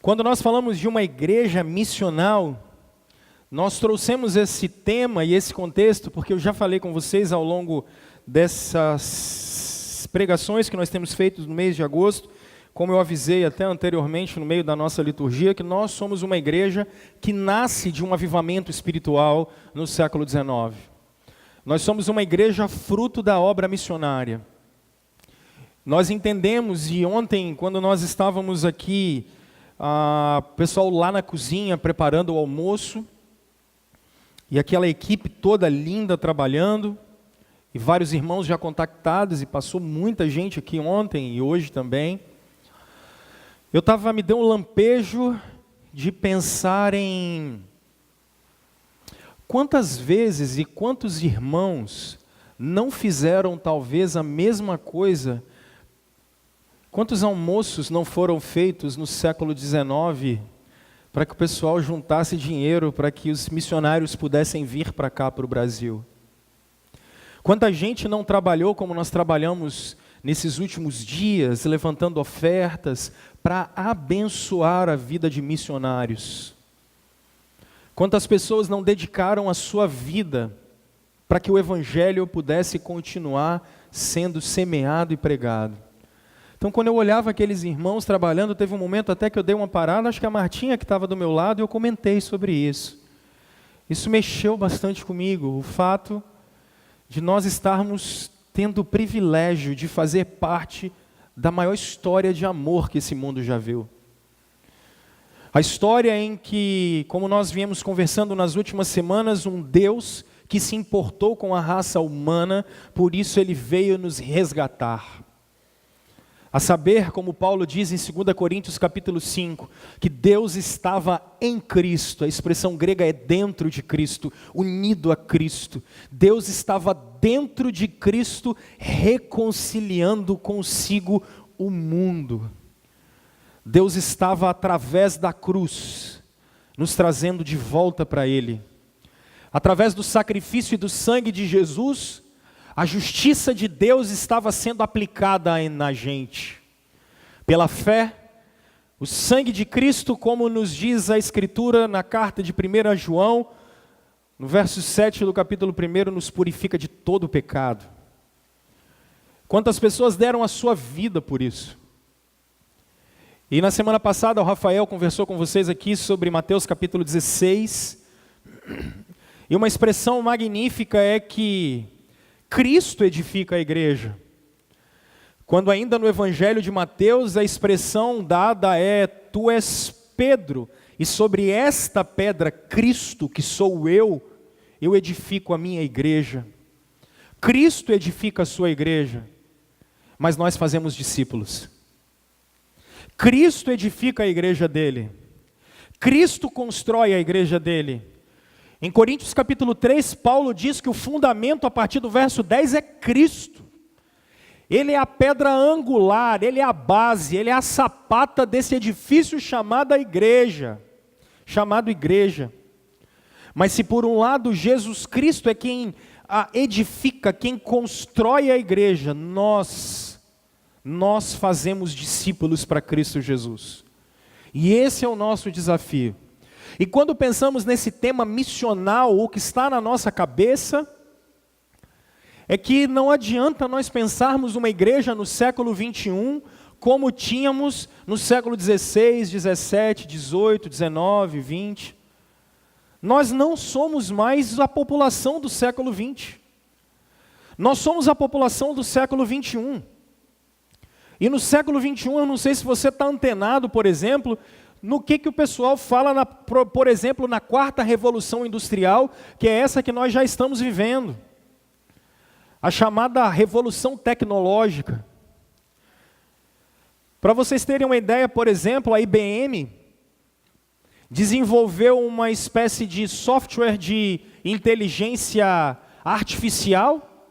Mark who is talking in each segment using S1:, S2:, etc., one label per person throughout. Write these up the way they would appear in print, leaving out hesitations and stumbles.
S1: Quando nós falamos de uma igreja missional, nós trouxemos esse tema e esse contexto, porque eu já falei com vocês ao longo dessas pregações que nós temos feito no mês de agosto, como eu avisei até anteriormente no meio da nossa liturgia, que nós somos uma igreja que nasce de um avivamento espiritual no século XIX. Nós somos uma igreja fruto da obra missionária. Nós entendemos, e ontem, quando nós estávamos aqui, o pessoal lá na cozinha preparando o almoço, e aquela equipe toda linda trabalhando, e vários irmãos já contactados, e passou muita gente aqui ontem e hoje também. Me deu um lampejo de pensar em quantas vezes e quantos irmãos não fizeram talvez a mesma coisa, quantos almoços não foram feitos no século XIX para que o pessoal juntasse dinheiro para que os missionários pudessem vir para cá, para o Brasil. Quanta gente não trabalhou como nós trabalhamos nesses últimos dias, levantando ofertas para abençoar a vida de missionários. Quantas pessoas não dedicaram a sua vida para que o Evangelho pudesse continuar sendo semeado e pregado. Então, quando eu olhava aqueles irmãos trabalhando, teve um momento até que eu dei uma parada, acho que a Martinha que estava do meu lado, e eu comentei sobre isso. Isso mexeu bastante comigo, o fato de nós estarmos tendo o privilégio de fazer parte da maior história de amor que esse mundo já viu. A história em que, como nós viemos conversando nas últimas semanas, um Deus que se importou com a raça humana, por isso Ele veio nos resgatar. A saber, como Paulo diz em 2 Coríntios capítulo 5, que Deus estava em Cristo, a expressão grega é dentro de Cristo, unido a Cristo. Deus estava dentro de Cristo, reconciliando consigo o mundo. Deus estava através da cruz, nos trazendo de volta para Ele. Através do sacrifício e do sangue de Jesus, a justiça de Deus estava sendo aplicada na gente. Pela fé, o sangue de Cristo, como nos diz a Escritura na carta de 1 João, no verso 7 do capítulo 1, nos purifica de todo o pecado. Quantas pessoas deram a sua vida por isso? E na semana passada o Rafael conversou com vocês aqui sobre Mateus capítulo 16, e uma expressão magnífica é que Cristo edifica a igreja. Quando ainda no Evangelho de Mateus, a expressão dada é: tu és Pedro, e sobre esta pedra, Cristo, que sou eu edifico a minha igreja. Cristo edifica a sua igreja, mas nós fazemos discípulos. Cristo edifica a igreja dele. Cristo constrói a igreja dele. Em Coríntios capítulo 3, Paulo diz que o fundamento a partir do verso 10 é Cristo. Ele é a pedra angular, ele é a base, ele é a sapata desse edifício chamado igreja. Mas se por um lado Jesus Cristo é quem a edifica, quem constrói a igreja, nós fazemos discípulos para Cristo Jesus. E esse é o nosso desafio. E quando pensamos nesse tema missional, o que está na nossa cabeça é que não adianta nós pensarmos uma igreja no século 21 como tínhamos no século 16, 17, 18, 19, 20. Nós não somos mais a população do século 20. Nós somos a população do século 21. E no século 21, eu não sei se você está antenado, por exemplo, no que o pessoal fala, por exemplo, na quarta revolução industrial, que é essa que nós já estamos vivendo. A chamada revolução tecnológica. Para vocês terem uma ideia, por exemplo, a IBM desenvolveu uma espécie de software de inteligência artificial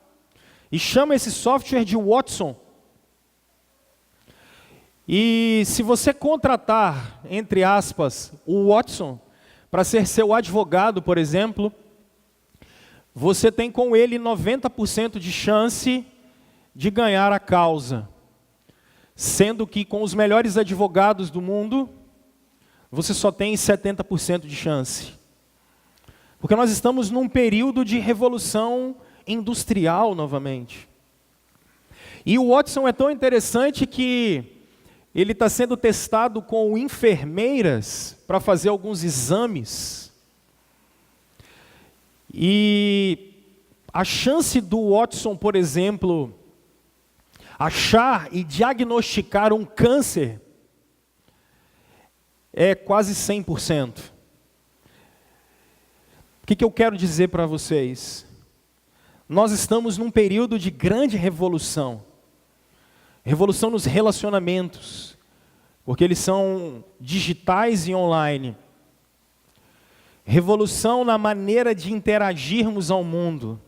S1: e chama esse software de Watson. E se você contratar, entre aspas, o Watson para ser seu advogado, por exemplo, você tem com ele 90% de chance de ganhar a causa. Sendo que com os melhores advogados do mundo, você só tem 70% de chance. Porque nós estamos num período de revolução industrial novamente. E o Watson é tão interessante que ele está sendo testado com enfermeiras para fazer alguns exames. E a chance do Watson, por exemplo, achar e diagnosticar um câncer é quase 100%. O que eu quero dizer para vocês? Nós estamos num período de grande revolução. Revolução nos relacionamentos, porque eles são digitais e online. Revolução na maneira de interagirmos ao mundo.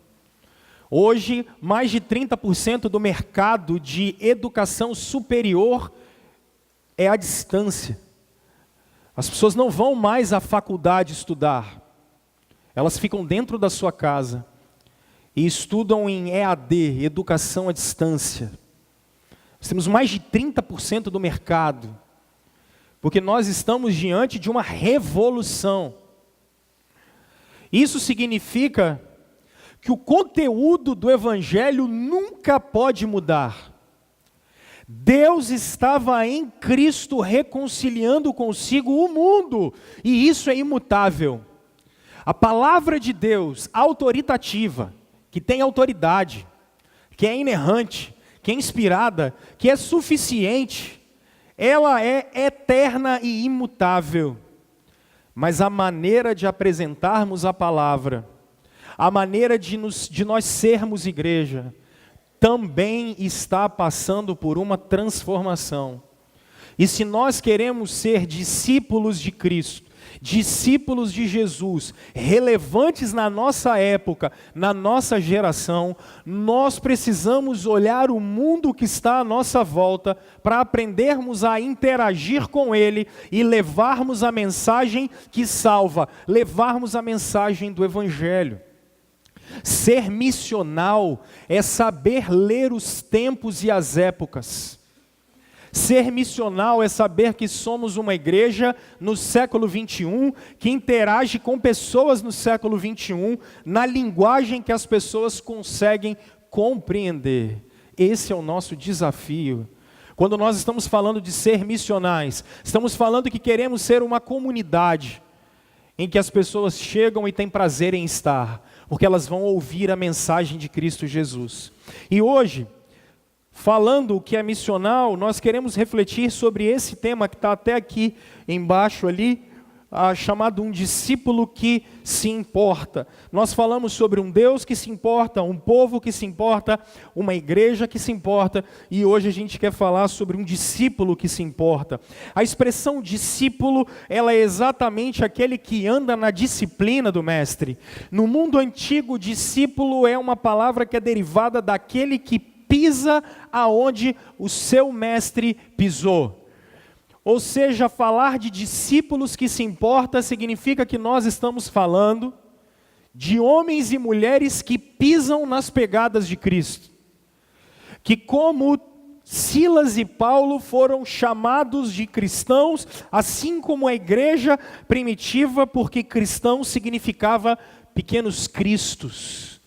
S1: Hoje, mais de 30% do mercado de educação superior é à distância. As pessoas não vão mais à faculdade estudar. Elas ficam dentro da sua casa e estudam em EAD, educação à distância. Nós temos mais de 30% do mercado, porque nós estamos diante de uma revolução. Isso significa que o conteúdo do Evangelho nunca pode mudar. Deus estava em Cristo reconciliando consigo o mundo, e isso é imutável. A palavra de Deus, autoritativa, que tem autoridade, que é inerrante, que é inspirada, que é suficiente, ela é eterna e imutável. Mas a maneira de apresentarmos a palavra, a maneira de nós sermos igreja, também está passando por uma transformação. E se nós queremos ser discípulos de Cristo, discípulos de Jesus, relevantes na nossa época, na nossa geração, nós precisamos olhar o mundo que está à nossa volta para aprendermos a interagir com ele e levarmos a mensagem que salva, levarmos a mensagem do Evangelho. Ser missional é saber ler os tempos e as épocas. Ser missional é saber que somos uma igreja no século 21, que interage com pessoas no século 21, na linguagem que as pessoas conseguem compreender. Esse é o nosso desafio. Quando nós estamos falando de ser missionais, estamos falando que queremos ser uma comunidade em que as pessoas chegam e têm prazer em estar, porque elas vão ouvir a mensagem de Cristo Jesus. E hoje, falando o que é missional, nós queremos refletir sobre esse tema que está até aqui embaixo ali, chamado um discípulo que se importa. Nós falamos sobre um Deus que se importa, um povo que se importa, uma igreja que se importa, e hoje a gente quer falar sobre um discípulo que se importa. A expressão discípulo, ela é exatamente aquele que anda na disciplina do mestre. No mundo antigo, discípulo é uma palavra que é derivada daquele que pisa aonde o seu mestre pisou. Ou seja, falar de discípulos que se importa significa que nós estamos falando de homens e mulheres que pisam nas pegadas de Cristo. Que como Silas e Paulo foram chamados de cristãos, assim como a igreja primitiva, porque cristão significava pequenos cristos.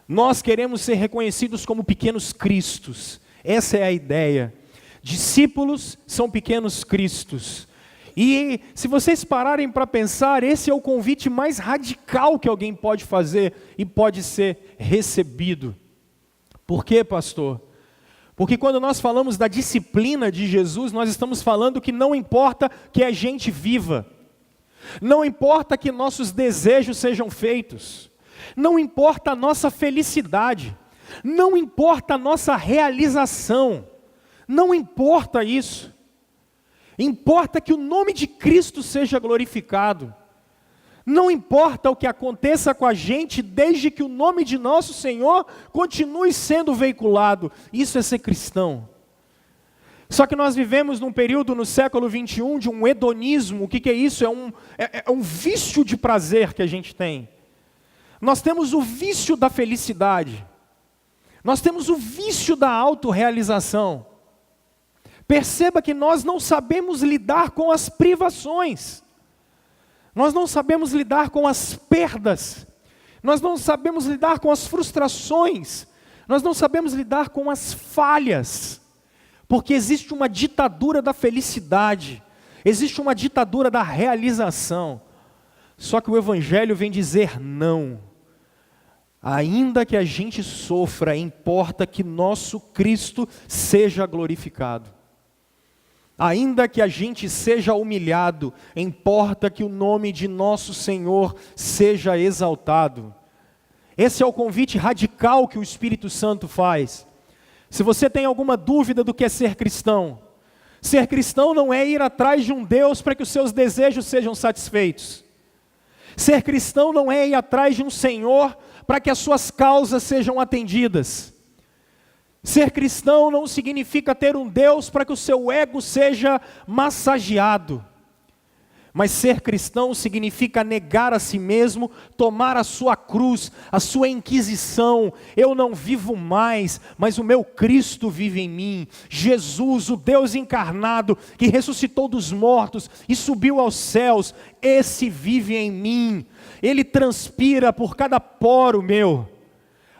S1: Nós queremos ser reconhecidos como pequenos cristos. Essa é a ideia. Discípulos são pequenos cristos. E se vocês pararem para pensar, esse é o convite mais radical que alguém pode fazer e pode ser recebido. Por quê, pastor? Porque quando nós falamos da disciplina de Jesus, nós estamos falando que não importa que a gente viva, não importa que nossos desejos sejam feitos, não importa a nossa felicidade, não importa a nossa realização, não importa isso. Importa que o nome de Cristo seja glorificado. Não importa o que aconteça com a gente, desde que o nome de nosso Senhor continue sendo veiculado. Isso é ser cristão. Só que nós vivemos num período no século 21 de um hedonismo. O que é isso? É um vício de prazer que a gente tem. Nós temos o vício da felicidade. Nós temos o vício da autorrealização. Perceba que nós não sabemos lidar com as privações. Nós não sabemos lidar com as perdas. Nós não sabemos lidar com as frustrações. Nós não sabemos lidar com as falhas. Porque existe uma ditadura da felicidade. Existe uma ditadura da realização. Só que o Evangelho vem dizer não. Ainda que a gente sofra, importa que nosso Cristo seja glorificado. Ainda que a gente seja humilhado, importa que o nome de nosso Senhor seja exaltado. Esse é o convite radical que o Espírito Santo faz. Se você tem alguma dúvida do que é ser cristão não é ir atrás de um Deus para que os seus desejos sejam satisfeitos. Ser cristão não é ir atrás de um Senhor para que as suas causas sejam atendidas. Ser cristão não significa ter um Deus para que o seu ego seja massageado. Mas ser cristão significa negar a si mesmo, tomar a sua cruz, a sua inquisição. Eu não vivo mais, mas o meu Cristo vive em mim. Jesus, o Deus encarnado, que ressuscitou dos mortos e subiu aos céus, esse vive em mim. Ele transpira por cada poro meu.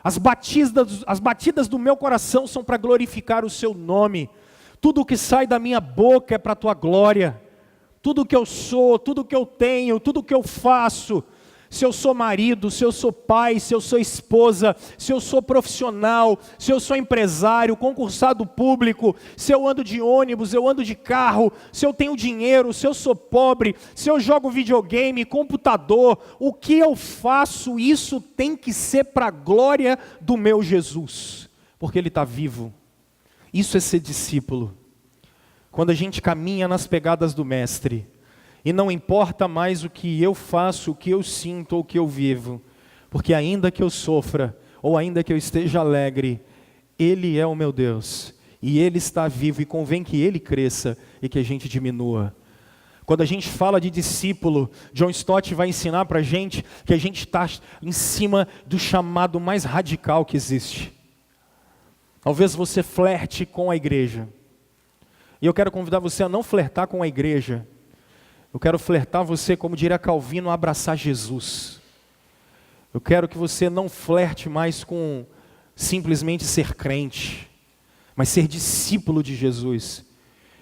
S1: As batidas do meu coração são para glorificar o seu nome. Tudo o que sai da minha boca é para a tua glória. Tudo o que eu sou, tudo o que eu tenho, tudo o que eu faço, se eu sou marido, se eu sou pai, se eu sou esposa, se eu sou profissional, se eu sou empresário, concursado público, se eu ando de ônibus, eu ando de carro, se eu tenho dinheiro, se eu sou pobre, se eu jogo videogame, computador, o que eu faço, isso tem que ser para a glória do meu Jesus, porque Ele está vivo. Isso é ser discípulo. Quando a gente caminha nas pegadas do Mestre, e não importa mais o que eu faço, o que eu sinto ou o que eu vivo, porque ainda que eu sofra, ou ainda que eu esteja alegre, Ele é o meu Deus, e Ele está vivo, e convém que Ele cresça e que a gente diminua. Quando a gente fala de discípulo, John Stott vai ensinar para a gente que a gente está em cima do chamado mais radical que existe. Talvez você flerte com a igreja. E eu quero convidar você a não flertar com a igreja. Eu quero flertar você, como diria Calvino, a abraçar Jesus. Eu quero que você não flerte mais com simplesmente ser crente, mas ser discípulo de Jesus.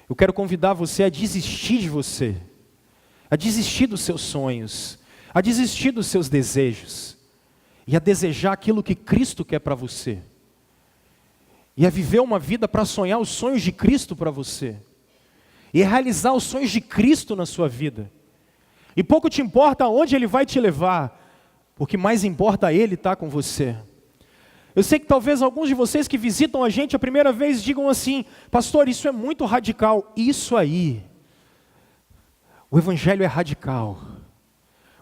S1: Eu quero convidar você a desistir de você, a desistir dos seus sonhos, a desistir dos seus desejos, e a desejar aquilo que Cristo quer para você. E a viver uma vida para sonhar os sonhos de Cristo para você. E a realizar os sonhos de Cristo na sua vida. E pouco te importa aonde Ele vai te levar, porque mais importa Ele estar com você. Eu sei que talvez alguns de vocês que visitam a gente a primeira vez digam assim: pastor, isso é muito radical. Isso aí, o Evangelho é radical.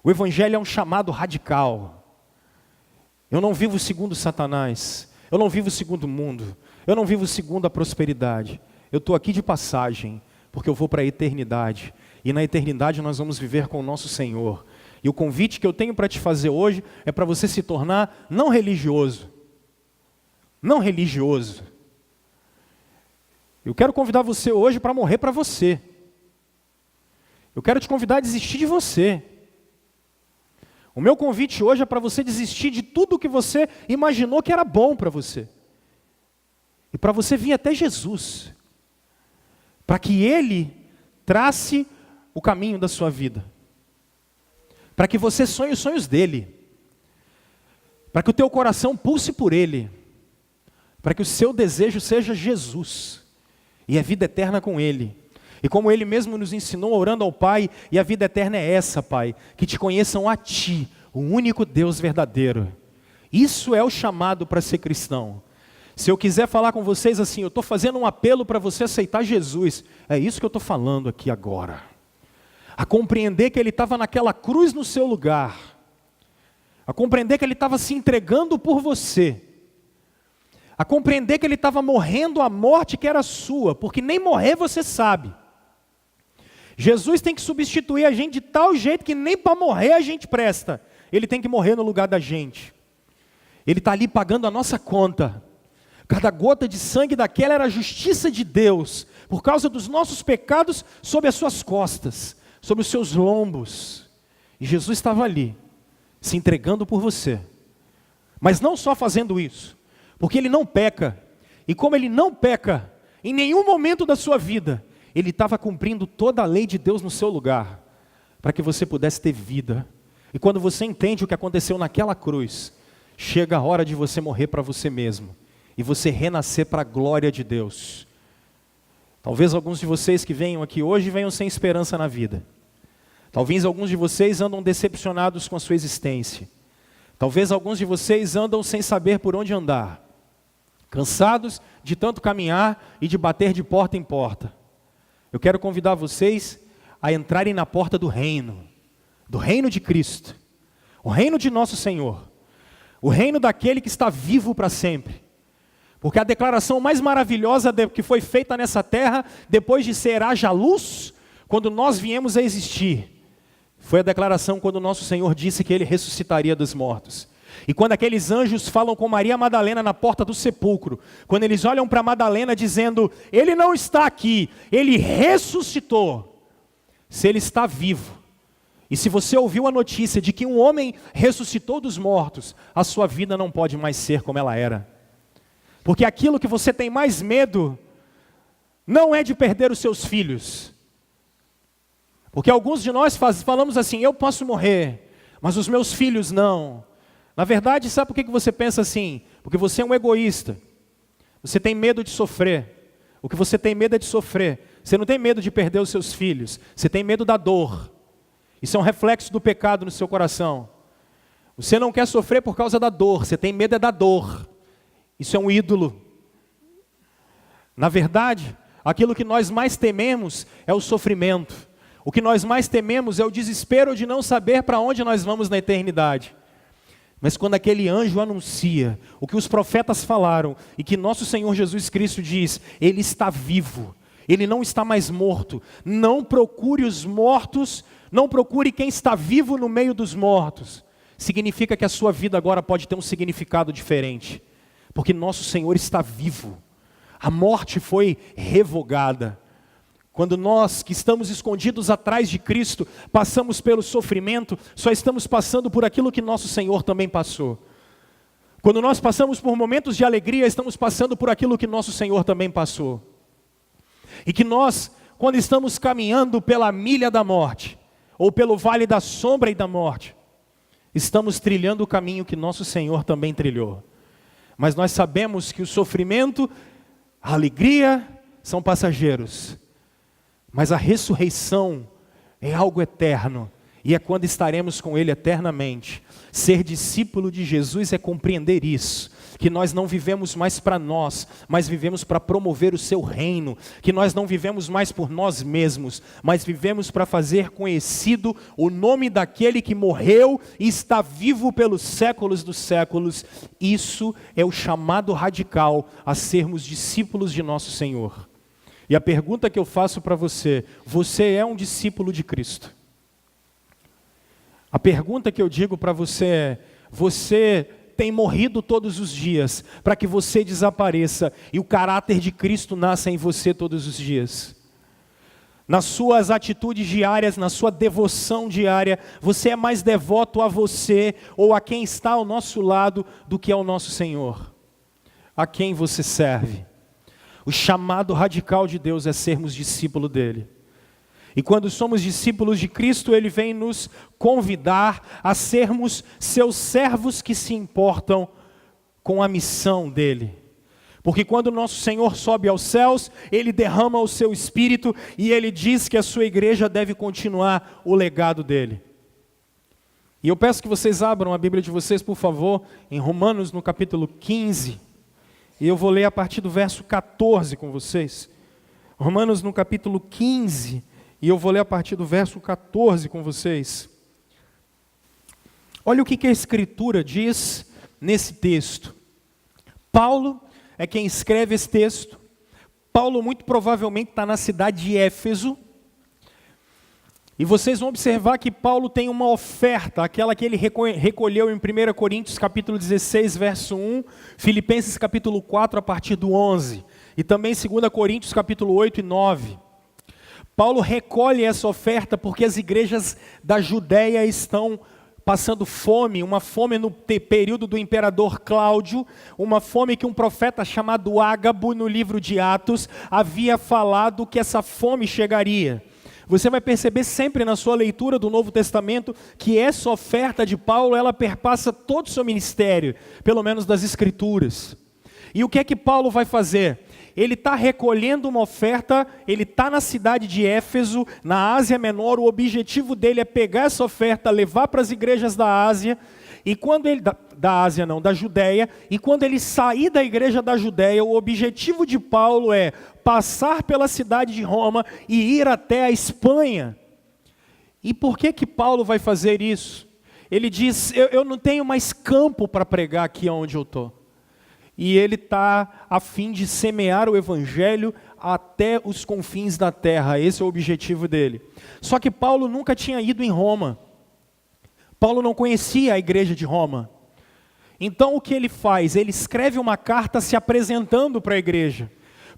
S1: O Evangelho é um chamado radical. Eu não vivo segundo Satanás. Eu não vivo segundo o mundo. Eu não vivo segundo a prosperidade. Eu estou aqui de passagem, porque eu vou para a eternidade. E na eternidade nós vamos viver com o nosso Senhor. E o convite que eu tenho para te fazer hoje é para você se tornar não religioso. Não religioso. Eu quero convidar você hoje para morrer para você. Eu quero te convidar a desistir de você. O meu convite hoje é para você desistir de tudo que você imaginou que era bom para você. E para você vir até Jesus. Para que Ele trace o caminho da sua vida. Para que você sonhe os sonhos dEle. Para que o teu coração pulse por Ele. Para que o seu desejo seja Jesus. E a vida eterna com Ele. E como Ele mesmo nos ensinou orando ao Pai, e a vida eterna é essa, Pai, que te conheçam a Ti, o único Deus verdadeiro. Isso é o chamado para ser cristão. Se eu quiser falar com vocês assim, eu estou fazendo um apelo para você aceitar Jesus, é isso que eu estou falando aqui agora. A compreender que Ele estava naquela cruz no seu lugar. A compreender que Ele estava se entregando por você. A compreender que Ele estava morrendo a morte que era sua, porque nem morrer você sabe. Jesus tem que substituir a gente de tal jeito que nem para morrer a gente presta. Ele tem que morrer no lugar da gente. Ele está ali pagando a nossa conta, Cada gota de sangue daquela era a justiça de Deus, por causa dos nossos pecados sobre as suas costas, sobre os seus lombos. E Jesus estava ali, se entregando por você. Mas não só fazendo isso, porque Ele não peca. E como Ele não peca, em nenhum momento da sua vida, Ele estava cumprindo toda a lei de Deus no seu lugar, para que você pudesse ter vida. E quando você entende o que aconteceu naquela cruz, chega a hora de você morrer para você mesmo, e você renascer para a glória de Deus. Talvez alguns de vocês que venham aqui hoje venham sem esperança na vida. Talvez alguns de vocês andam decepcionados com a sua existência. Talvez alguns de vocês andam sem saber por onde andar, cansados de tanto caminhar e de bater de porta em porta. Eu quero convidar vocês a entrarem na porta do reino de Cristo, o reino de nosso Senhor, o reino daquele que está vivo para sempre. Porque a declaração mais maravilhosa que foi feita nessa terra, depois de ser haja luz, quando nós viemos a existir, foi a declaração quando nosso Senhor disse que Ele ressuscitaria dos mortos. E quando aqueles anjos falam com Maria Madalena na porta do sepulcro, quando eles olham para Madalena dizendo, Ele não está aqui, Ele ressuscitou. Se Ele está vivo, e se você ouviu a notícia de que um homem ressuscitou dos mortos, a sua vida não pode mais ser como ela era. Porque aquilo que você tem mais medo, não é de perder os seus filhos. Porque alguns de nós falamos assim, eu posso morrer, mas os meus filhos não. Na verdade, sabe por que você pensa assim? Porque você é um egoísta. Você tem medo de sofrer. O que você tem medo é de sofrer. Você não tem medo de perder os seus filhos. Você tem medo da dor. Isso é um reflexo do pecado no seu coração. Você não quer sofrer por causa da dor. Você tem medo é da dor. Isso é um ídolo. Na verdade, aquilo que nós mais tememos é o sofrimento. O que nós mais tememos é o desespero de não saber para onde nós vamos na eternidade. Mas quando aquele anjo anuncia o que os profetas falaram e que nosso Senhor Jesus Cristo diz, Ele está vivo, Ele não está mais morto. Não procure os mortos, não procure quem está vivo no meio dos mortos. Significa que a sua vida agora pode ter um significado diferente. Porque nosso Senhor está vivo. A morte foi revogada. Quando nós que estamos escondidos atrás de Cristo, passamos pelo sofrimento, só estamos passando por aquilo que nosso Senhor também passou. Quando nós passamos por momentos de alegria, estamos passando por aquilo que nosso Senhor também passou. E que nós, quando estamos caminhando pela milha da morte, ou pelo vale da sombra e da morte, estamos trilhando o caminho que nosso Senhor também trilhou. Mas nós sabemos que o sofrimento, a alegria são passageiros. Mas a ressurreição é algo eterno. E é quando estaremos com Ele eternamente. Ser discípulo de Jesus é compreender isso. Que nós não vivemos mais para nós, mas vivemos para promover o seu reino. Que nós não vivemos mais por nós mesmos, mas vivemos para fazer conhecido o nome daquele que morreu e está vivo pelos séculos dos séculos. Isso é o chamado radical a sermos discípulos de nosso Senhor. E a pergunta que eu faço para você, você é um discípulo de Cristo? A pergunta que eu digo para você é, você tem morrido todos os dias para que você desapareça e o caráter de Cristo nasça em você todos os dias? Nas suas atitudes diárias, na sua devoção diária, você é mais devoto a você ou a quem está ao nosso lado do que ao nosso Senhor? A quem você serve? O chamado radical de Deus é sermos discípulos dele. E quando somos discípulos de Cristo, Ele vem nos convidar a sermos seus servos que se importam com a missão dele. Porque quando nosso Senhor sobe aos céus, Ele derrama o seu Espírito e Ele diz que a sua igreja deve continuar o legado dele. E eu peço que vocês abram a Bíblia de vocês, por favor, em Romanos no capítulo 15. E eu vou ler a partir do verso 14 com vocês. Romanos no capítulo 15, e eu vou ler a partir do verso 14 com vocês. Olha o que a Escritura diz nesse texto. Paulo é quem escreve esse texto. Paulo muito provavelmente está na cidade de Éfeso. E vocês vão observar que Paulo tem uma oferta, aquela que ele recolheu em 1 Coríntios capítulo 16, verso 1, Filipenses capítulo 4, a partir do 11, e também 2 Coríntios capítulo 8 e 9. Paulo recolhe essa oferta porque as igrejas da Judéia estão passando fome, uma fome no período do imperador Cláudio, uma fome que um profeta chamado Ágabo, no livro de Atos, havia falado que essa fome chegaria. Você vai perceber sempre na sua leitura do Novo Testamento que essa oferta de Paulo, ela perpassa todo o seu ministério, pelo menos das Escrituras. E o que é que Paulo vai fazer? Ele está recolhendo uma oferta, ele está na cidade de Éfeso, na Ásia Menor, o objetivo dele é pegar essa oferta, levar para as igrejas da Ásia, e quando ele, da Judéia, e quando ele sair da igreja da Judéia, o objetivo de Paulo é passar pela cidade de Roma e ir até a Espanha. E por que Paulo vai fazer isso? Ele diz, eu não tenho mais campo para pregar aqui onde eu estou. E ele está a fim de semear o evangelho até os confins da terra, esse é o objetivo dele. Só que Paulo nunca tinha ido em Roma. Paulo não conhecia a igreja de Roma. Então o que ele faz? Ele escreve uma carta se apresentando para a igreja.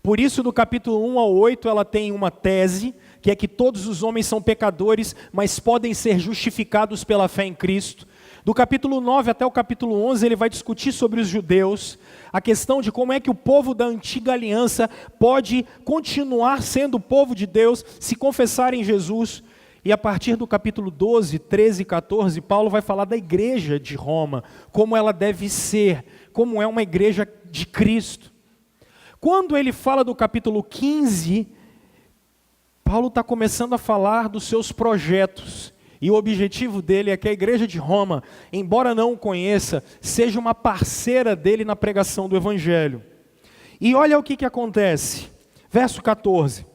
S1: Por isso, do capítulo 1 ao 8, ela tem uma tese, que é que todos os homens são pecadores, mas podem ser justificados pela fé em Cristo. Do capítulo 9 até o capítulo 11, ele vai discutir sobre os judeus, a questão de como é que o povo da antiga aliança pode continuar sendo o povo de Deus, se confessarem Jesus. E a partir do capítulo 12, 13 e 14, Paulo vai falar da igreja de Roma, como ela deve ser, como é uma igreja de Cristo. Quando ele fala do capítulo 15, Paulo está começando a falar dos seus projetos. E o objetivo dele é que a igreja de Roma, embora não o conheça, seja uma parceira dele na pregação do evangelho. E olha o que acontece. Verso 14.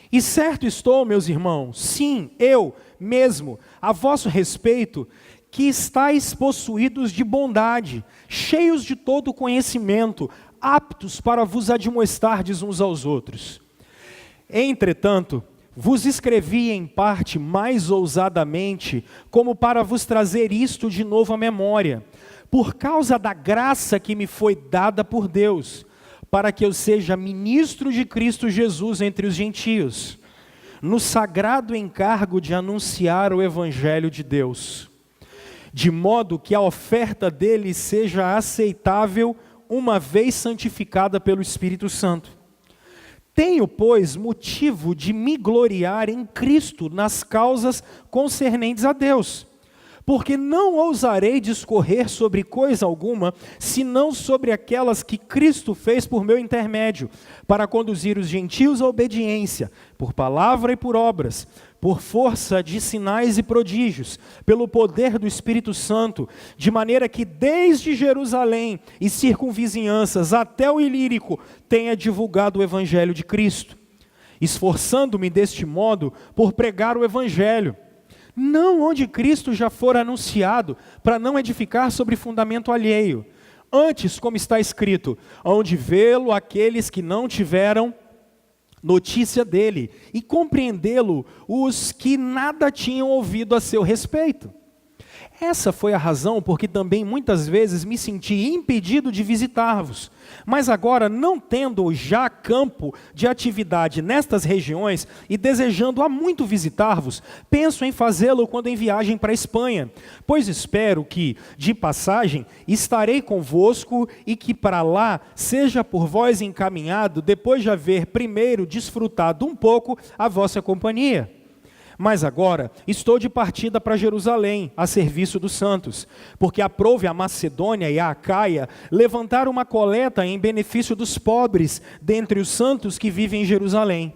S1: E certo estou, meus irmãos, sim, eu mesmo, a vosso respeito, que estáis possuídos de bondade, cheios de todo conhecimento, aptos para vos admoestardes uns aos outros. Entretanto, vos escrevi em parte mais ousadamente, como para vos trazer isto de novo à memória, por causa da graça que me foi dada por Deus, para que eu seja ministro de Cristo Jesus entre os gentios, no sagrado encargo de anunciar o evangelho de Deus, de modo que a oferta dele seja aceitável, uma vez santificada pelo Espírito Santo. Tenho, pois, motivo de me gloriar em Cristo nas causas concernentes a Deus, porque não ousarei discorrer sobre coisa alguma, senão sobre aquelas que Cristo fez por meu intermédio, para conduzir os gentios à obediência, por palavra e por obras, por força de sinais e prodígios, pelo poder do Espírito Santo, de maneira que desde Jerusalém e circunvizinhanças até o Ilírico tenha divulgado o Evangelho de Cristo, esforçando-me deste modo por pregar o Evangelho, não onde Cristo já for anunciado, para não edificar sobre fundamento alheio. Antes, como está escrito, onde vê-lo aqueles que não tiveram notícia dele, e compreendê-lo os que nada tinham ouvido a seu respeito. Essa foi a razão porque também muitas vezes me senti impedido de visitar-vos. Mas agora, não tendo já campo de atividade nestas regiões e desejando há muito visitar-vos, penso em fazê-lo quando em viagem para a Espanha, pois espero que, de passagem, estarei convosco e que para lá seja por vós encaminhado, depois de haver primeiro desfrutado um pouco a vossa companhia. Mas agora estou de partida para Jerusalém, a serviço dos santos, porque aprouve a Macedônia e a Acaia levantar uma coleta em benefício dos pobres dentre os santos que vivem em Jerusalém.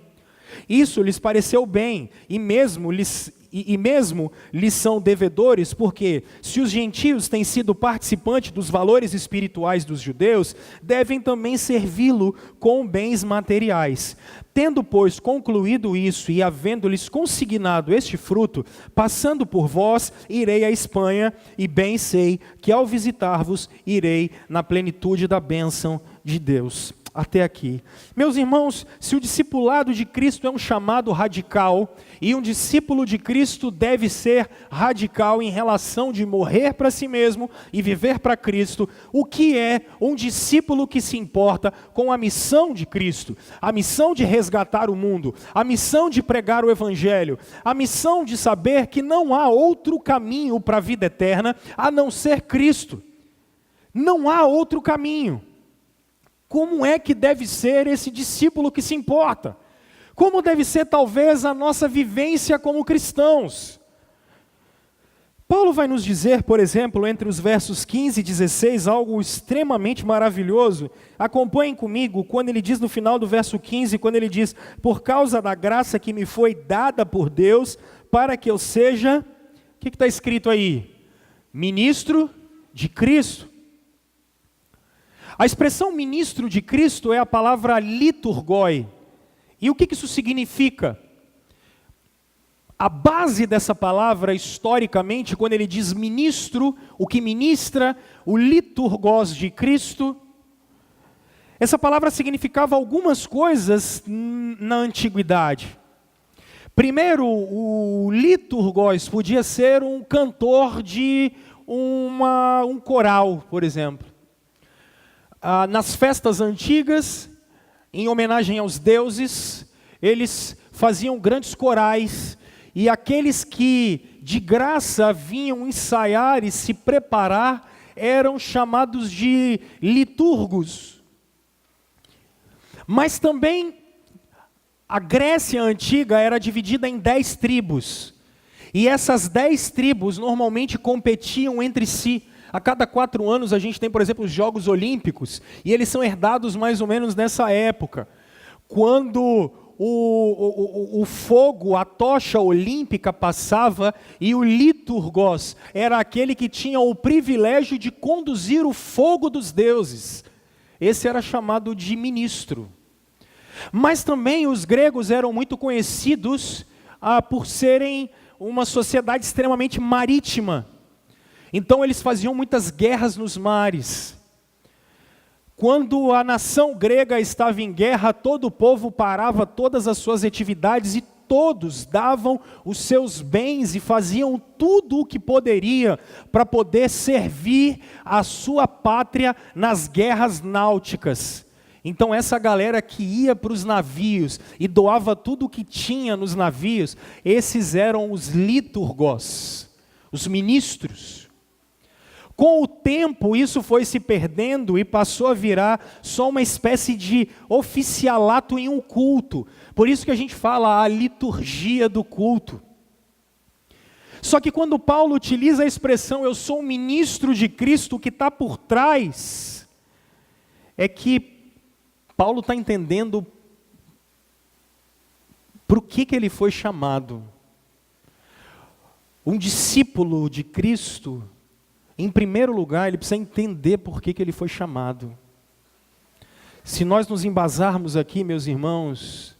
S1: Isso lhes pareceu bem, e mesmo lhes são devedores, porque se os gentios têm sido participantes dos valores espirituais dos judeus, devem também servi-lo com bens materiais. Tendo, pois, concluído isso e havendo-lhes consignado este fruto, passando por vós, irei à Espanha, e bem sei que ao visitar-vos, irei na plenitude da bênção de Deus. até aqui. Meus irmãos, se o discipulado de Cristo é um chamado radical, e um discípulo de Cristo deve ser radical em relação de morrer para si mesmo e viver para Cristo, o que é um discípulo que se importa com a missão de Cristo, a missão de resgatar o mundo, a missão de pregar o Evangelho, a missão de saber que não há outro caminho para a vida eterna a não ser Cristo. Não há outro caminho. Como é que deve ser esse discípulo que se importa? Como deve ser talvez a nossa vivência como cristãos? Paulo vai nos dizer, por exemplo, entre os versos 15 e 16, algo extremamente maravilhoso. Acompanhem comigo quando ele diz no final do verso 15, quando ele diz: por causa da graça que me foi dada por Deus, para que eu seja, o que está escrito aí? Ministro de Cristo. A expressão ministro de Cristo é a palavra liturgoi. E o que isso significa? A base dessa palavra, historicamente, quando ele diz ministro, o que ministra, o liturgos de Cristo, essa palavra significava algumas coisas na antiguidade. Primeiro, o liturgos podia ser um cantor de um coral, por exemplo. Nas festas antigas, em homenagem aos deuses, eles faziam grandes corais, e aqueles que de graça vinham ensaiar e se preparar, eram chamados de liturgos. Mas também, a Grécia antiga era dividida em 10 tribos, e essas 10 tribos normalmente competiam entre si. A cada 4 anos a gente tem, por exemplo, os Jogos Olímpicos, e eles são herdados mais ou menos nessa época, quando o fogo, a tocha olímpica passava, e o liturgos era aquele que tinha o privilégio de conduzir o fogo dos deuses. Esse era chamado de ministro. Mas também os gregos eram muito conhecidos por serem uma sociedade extremamente marítima. Então eles faziam muitas guerras nos mares. Quando a nação grega estava em guerra, todo o povo parava todas as suas atividades e todos davam os seus bens e faziam tudo o que poderia para poder servir a sua pátria nas guerras náuticas. Então essa galera que ia para os navios e doava tudo o que tinha nos navios, esses eram os liturgos, os ministros. Com o tempo, isso foi se perdendo e passou a virar só uma espécie de oficialato em um culto. Por isso que a gente fala a liturgia do culto. Só que quando Paulo utiliza a expressão eu sou um ministro de Cristo, o que está por trás é que Paulo está entendendo para o que ele foi chamado. Um discípulo de Cristo, em primeiro lugar, ele precisa entender por que ele foi chamado. Se nós nos embasarmos aqui, meus irmãos,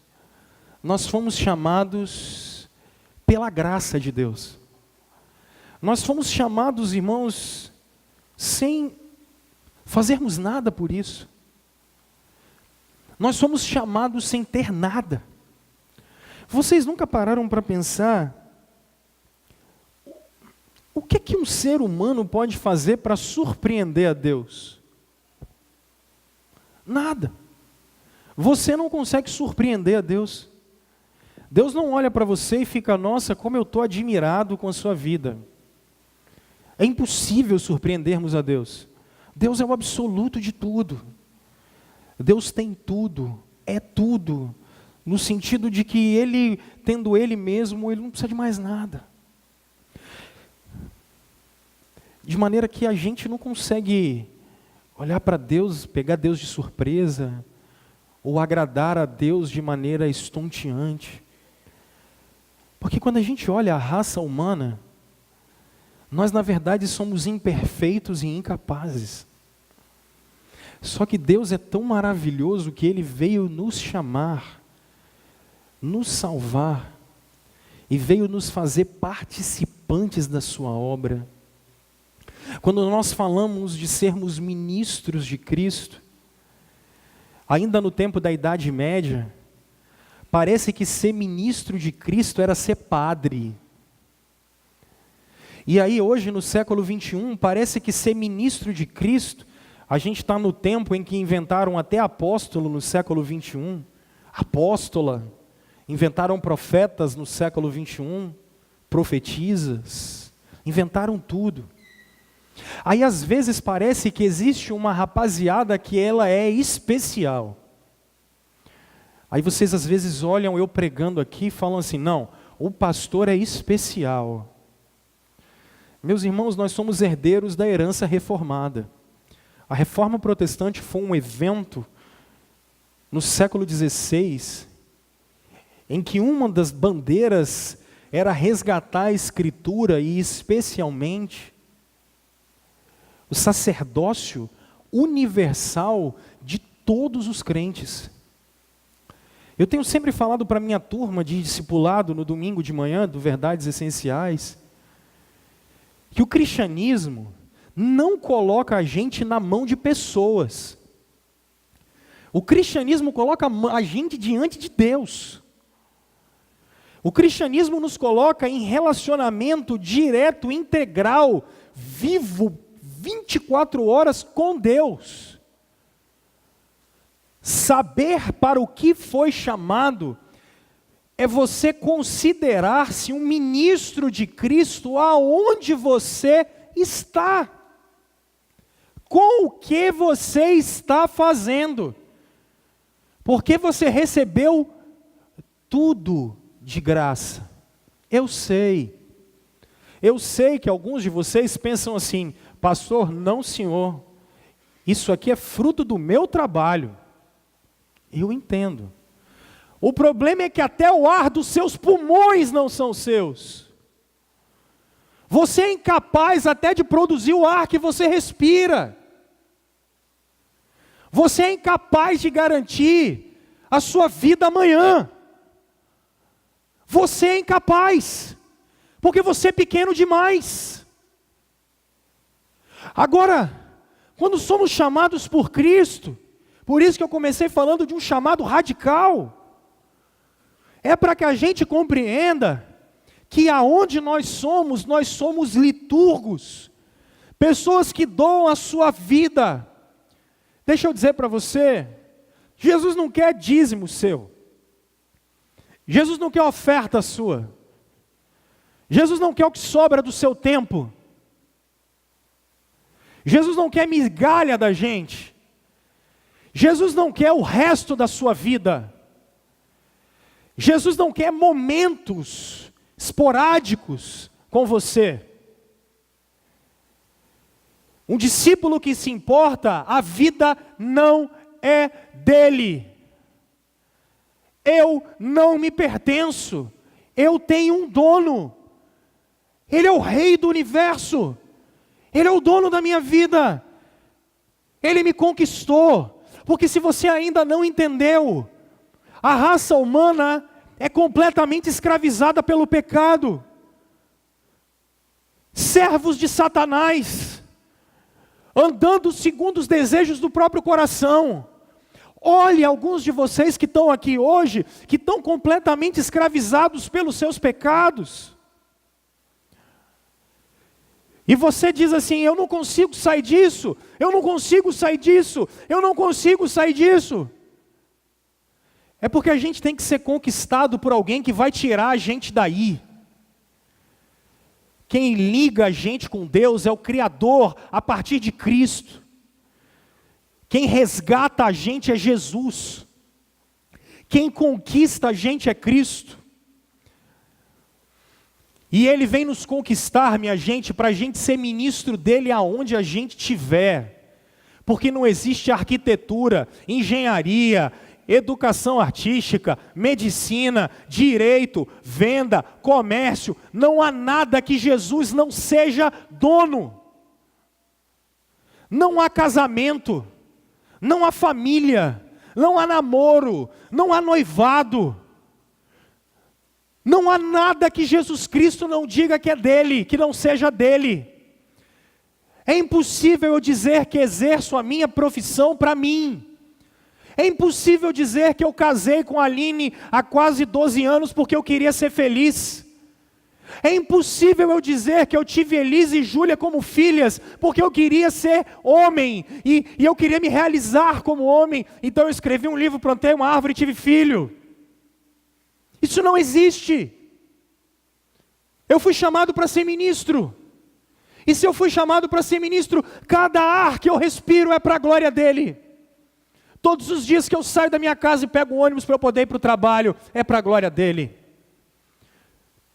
S1: nós fomos chamados pela graça de Deus. Nós fomos chamados, irmãos, sem fazermos nada por isso. Nós fomos chamados sem ter nada. Vocês nunca pararam para pensar o que um ser humano pode fazer para surpreender a Deus? Nada. Você não consegue surpreender a Deus. Deus não olha para você e fica, nossa, como eu estou admirado com a sua vida. É impossível surpreendermos a Deus. Deus é o absoluto de tudo. Deus tem tudo, é tudo, no sentido de que Ele, tendo Ele mesmo, Ele não precisa de mais nada. De maneira que a gente não consegue olhar para Deus, pegar Deus de surpresa, ou agradar a Deus de maneira estonteante. Porque quando a gente olha a raça humana, nós na verdade somos imperfeitos e incapazes. Só que Deus é tão maravilhoso que Ele veio nos chamar, nos salvar, e veio nos fazer participantes da sua obra. Quando nós falamos de sermos ministros de Cristo, Ainda no tempo da Idade Média, parece que ser ministro de Cristo era ser padre. E aí hoje no século 21, parece que ser ministro de Cristo, a gente está no tempo em que inventaram até apóstolo no século 21, apóstola, inventaram profetas no século 21, profetisas, inventaram tudo. Aí às vezes parece que existe uma rapaziada que ela é especial. Aí vocês às vezes olham eu pregando aqui e falam assim, não, o pastor é especial. Meus irmãos, nós somos herdeiros da herança reformada. A reforma protestante foi um evento no século XVI, em que uma das bandeiras era resgatar a Escritura e especialmente o sacerdócio universal de todos os crentes. Eu tenho sempre falado para a minha turma de discipulado no domingo de manhã, do Verdades Essenciais, que o cristianismo não coloca a gente na mão de pessoas. O cristianismo coloca a gente diante de Deus. O cristianismo nos coloca em relacionamento direto, integral, vivo, 24 horas com Deus. Saber para o que foi chamado é você considerar-se um ministro de Cristo aonde você está. Com o que você está fazendo. Porque você recebeu tudo de graça. Eu sei que alguns de vocês pensam assim, pastor, não senhor, isso aqui é fruto do meu trabalho. Eu entendo. O problema é que até o ar dos seus pulmões não são seus. Você é incapaz até de produzir o ar que você respira. Você é incapaz de garantir a sua vida amanhã. Você é incapaz, porque você é pequeno demais. Agora, quando somos chamados por Cristo, por isso que eu comecei falando de um chamado radical, é para que a gente compreenda que aonde nós somos liturgos, pessoas que doam a sua vida. Deixa eu dizer para você, Jesus não quer dízimo seu, Jesus não quer oferta sua, Jesus não quer o que sobra do seu tempo, Jesus não quer migalha da gente, Jesus não quer o resto da sua vida, Jesus não quer momentos esporádicos com você. Um discípulo que se importa, a vida não é dele. Eu não me pertenço, eu tenho um dono. Ele é o rei do universo, ele é o dono da minha vida. Ele me conquistou, porque se você ainda não entendeu, a raça humana é completamente escravizada pelo pecado. Servos de Satanás, andando segundo os desejos do próprio coração. Olhe alguns de vocês que estão aqui hoje, que estão completamente escravizados pelos seus pecados. E você diz assim, eu não consigo sair disso, eu não consigo sair disso, eu não consigo sair disso. É porque a gente tem que ser conquistado por alguém que vai tirar a gente daí. Quem liga a gente com Deus é o Criador a partir de Cristo. Quem resgata a gente é Jesus. Quem conquista a gente é Cristo. E Ele vem nos conquistar, minha gente, para a gente ser ministro dEle aonde a gente estiver. Porque não existe arquitetura, engenharia, educação artística, medicina, direito, venda, comércio, não há nada que Jesus não seja dono. Não há casamento, não há família, não há namoro, não há noivado. Não há nada que Jesus Cristo não diga que é dele, que não seja dele. É impossível eu dizer que exerço a minha profissão para mim.
S2: É impossível dizer que eu casei com a Aline há quase 12 anos porque eu queria ser feliz. É impossível eu dizer que eu tive Elise e Júlia como filhas porque eu queria ser homem e eu queria me realizar como homem. Então eu escrevi um livro, plantei uma árvore e tive filho. Isso não existe. Eu fui chamado para ser ministro. E se eu fui chamado para ser ministro, cada ar que eu respiro é para a glória dele. Todos os dias que eu saio da minha casa e pego um ônibus para eu poder ir para o trabalho, é para a glória dele.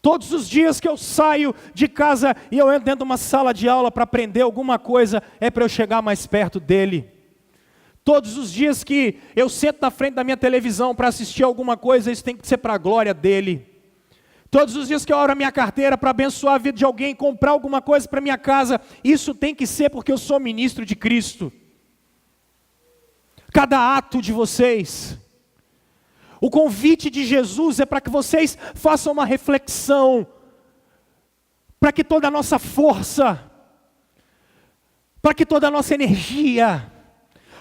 S2: Todos os dias que eu saio de casa e eu entro dentro de uma sala de aula para aprender alguma coisa, é para eu chegar mais perto dele. Todos os dias que eu sento na frente da minha televisão para assistir alguma coisa, isso tem que ser para a glória dele. Todos os dias que eu abro a minha carteira para abençoar a vida de alguém, comprar alguma coisa para minha casa, isso tem que ser porque eu sou ministro de Cristo. Cada ato de vocês, o convite de Jesus é para que vocês façam uma reflexão, para que toda a nossa força, para que toda a nossa energia,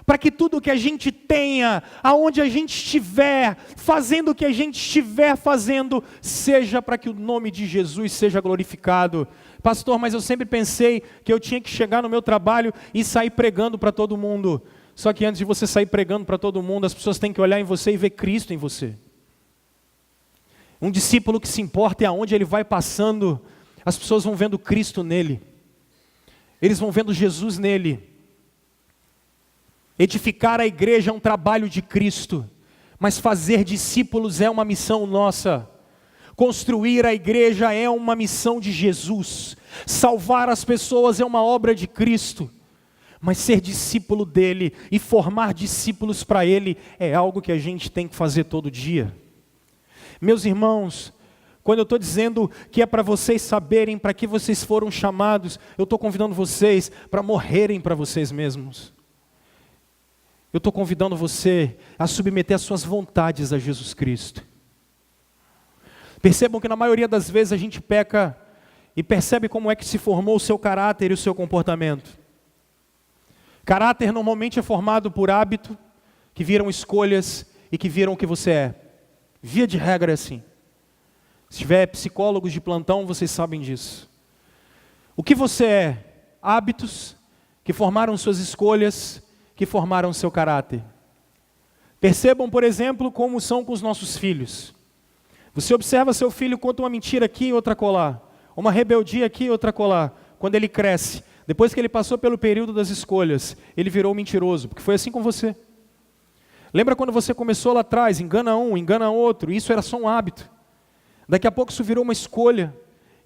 S2: para que tudo que a gente tenha, aonde a gente estiver, fazendo o que a gente estiver fazendo, seja para que o nome de Jesus seja glorificado. Pastor, mas eu sempre pensei que eu tinha que chegar no meu trabalho e sair pregando para todo mundo. Só que antes de você sair pregando para todo mundo, as pessoas têm que olhar em você e ver Cristo em você. Um discípulo que se importa é aonde ele vai passando, as pessoas vão vendo Cristo nele. Eles vão vendo Jesus nele. Edificar a igreja é um trabalho de Cristo, mas fazer discípulos é uma missão nossa. Construir a igreja é uma missão de Jesus. Salvar as pessoas é uma obra de Cristo. Mas ser discípulo dele e formar discípulos para ele é algo que a gente tem que fazer todo dia. Meus irmãos, quando eu estou dizendo que é para vocês saberem para que vocês foram chamados, eu estou convidando vocês para morrerem para vocês mesmos. Eu estou convidando você a submeter as suas vontades a Jesus Cristo. Percebam que na maioria das vezes a gente peca e percebe como é que se formou o seu caráter e o seu comportamento. Caráter normalmente é formado por hábito, que viram escolhas e que viram o que você é. Via de regra é assim. Se tiver psicólogos de plantão, vocês sabem disso. O que você é? Hábitos que formaram suas escolhas, que formaram seu caráter. Percebam, por exemplo, como são com os nossos filhos. Você observa seu filho conta uma mentira aqui e outra colar, uma rebeldia aqui e outra colar. Quando ele cresce, depois que ele passou pelo período das escolhas, ele virou mentiroso, porque foi assim com você. Lembra quando você começou lá atrás, engana um, engana outro, isso era só um hábito. Daqui a pouco isso virou uma escolha,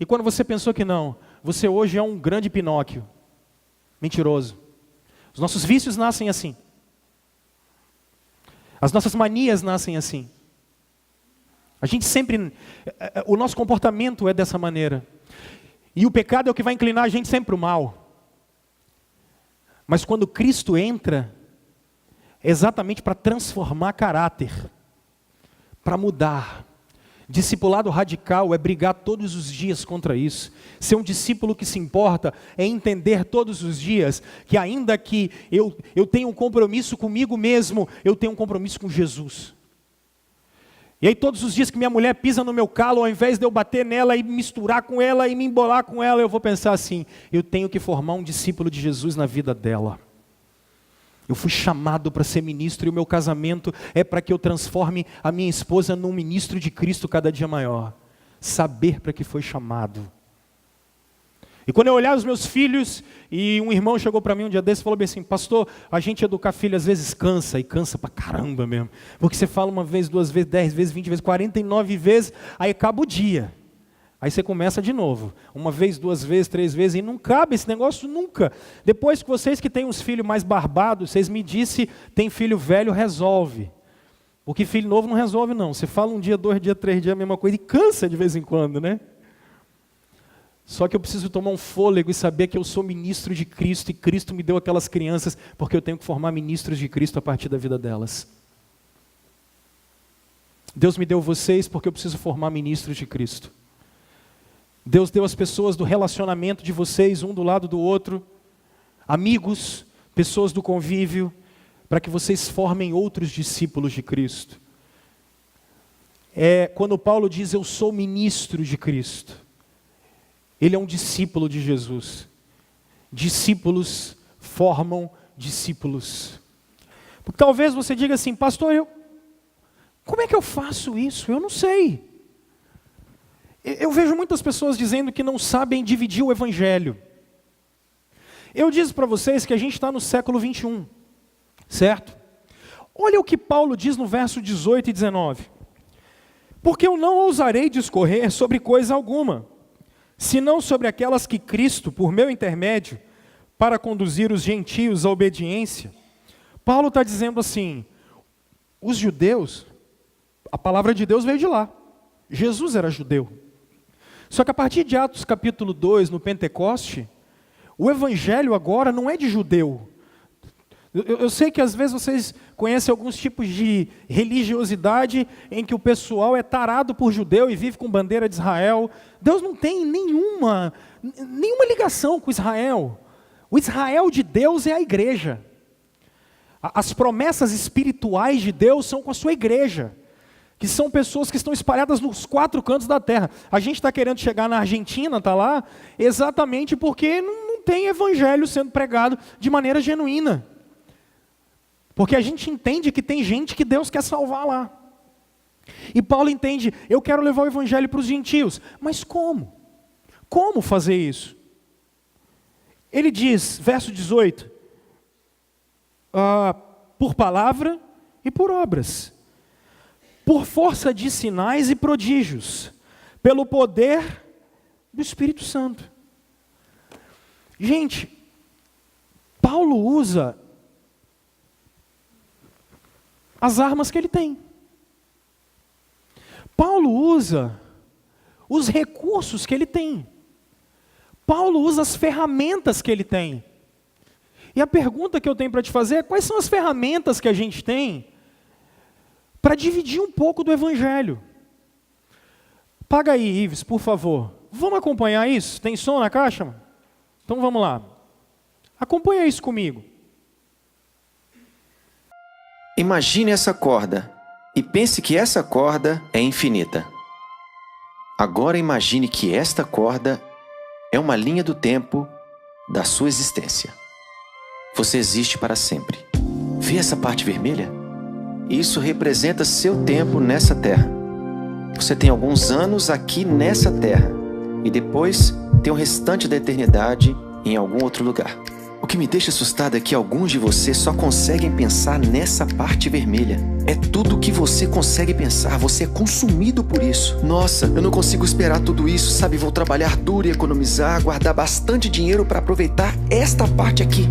S2: e quando você pensou que não, você hoje é um grande Pinóquio, mentiroso. Os nossos vícios nascem assim. As nossas manias nascem assim. A gente sempre, o nosso comportamento é dessa maneira. E o pecado é o que vai inclinar a gente sempre para o mal. Mas quando Cristo entra, é exatamente para transformar caráter, para mudar. Discipulado radical é brigar todos os dias contra isso. Ser um discípulo que se importa é entender todos os dias que ainda que eu tenha um compromisso comigo mesmo, eu tenho um compromisso com Jesus. E aí todos os dias que minha mulher pisa no meu calo, ao invés de eu bater nela e misturar com ela e me embolar com ela, eu vou pensar assim, eu tenho que formar um discípulo de Jesus na vida dela. Eu fui chamado para ser ministro e o meu casamento é para que eu transforme a minha esposa num ministro de Cristo cada dia maior. Saber para que foi chamado. E quando eu olhar os meus filhos, e um irmão chegou para mim um dia desse e falou bem assim, pastor, a gente educar filho às vezes cansa, e cansa pra caramba mesmo. Porque você fala uma vez, 2 vezes, 10 vezes, 20 vezes, 49 vezes, aí acaba o dia. Aí você começa de novo, 1 vez, 2 vezes, 3 vezes, e não cabe esse negócio nunca. Depois que vocês que têm uns filhos mais barbados, vocês me dissem, tem filho velho, resolve. Porque filho novo não resolve não. Você fala 1 dia, 2 dias, 3 dias, a mesma coisa, e cansa de vez em quando, né? Só que eu preciso tomar um fôlego e saber que eu sou ministro de Cristo, e Cristo me deu aquelas crianças, porque eu tenho que formar ministros de Cristo a partir da vida delas. Deus me deu vocês porque eu preciso formar ministros de Cristo. Deus deu as pessoas do relacionamento de vocês, um do lado do outro, amigos, pessoas do convívio, para que vocês formem outros discípulos de Cristo. É quando Paulo diz, eu sou ministro de Cristo. Ele é um discípulo de Jesus. Discípulos formam discípulos. Porque talvez você diga assim, pastor, como é que eu faço isso? Eu não sei. Eu vejo muitas pessoas dizendo que não sabem dividir o evangelho. Eu disse para vocês que a gente está no século 21, certo? Olha o que Paulo diz no verso 18 e 19. Porque eu não ousarei discorrer sobre coisa alguma, senão sobre aquelas que Cristo, por meu intermédio, para conduzir os gentios à obediência. Paulo está dizendo assim, os judeus, a palavra de Deus veio de lá. Jesus era judeu. Só que a partir de Atos capítulo 2, no Pentecoste, o evangelho agora não é de judeu. Eu sei que às vezes vocês conhecem alguns tipos de religiosidade em que o pessoal é tarado por judeu e vive com bandeira de Israel. Deus não tem nenhuma ligação com Israel. O Israel de Deus é a igreja. As promessas espirituais de Deus são com a sua igreja, que são pessoas que estão espalhadas nos 4 cantos da terra. A gente está querendo chegar na Argentina, está lá, exatamente porque não tem evangelho sendo pregado de maneira genuína. Porque a gente entende que tem gente que Deus quer salvar lá. E Paulo entende, eu quero levar o evangelho para os gentios. Mas como? Como fazer isso? Ele diz, verso 18, por palavra e por obras, por força de sinais e prodígios, pelo poder do Espírito Santo. Gente, Paulo usa as armas que ele tem. Paulo usa os recursos que ele tem. Paulo usa as ferramentas que ele tem. E a pergunta que eu tenho para te fazer é, quais são as ferramentas que a gente tem para dividir um pouco do evangelho? Paga aí, Ives, por favor. Vamos acompanhar isso? Tem som na caixa, mano? Então vamos lá. Acompanha isso comigo.
S3: Imagine essa corda e pense que essa corda é infinita. Agora imagine que esta corda é uma linha do tempo da sua existência. Você existe para sempre. Vê essa parte vermelha? Isso representa seu tempo nessa terra. Você tem alguns anos aqui nessa terra e depois tem o restante da eternidade em algum outro lugar. O que me deixa assustado é que alguns de vocês só conseguem pensar nessa parte vermelha. É tudo o que você consegue pensar, você é consumido por isso. Nossa, eu não consigo esperar tudo isso, sabe? Vou trabalhar duro e economizar, guardar bastante dinheiro para aproveitar esta parte aqui.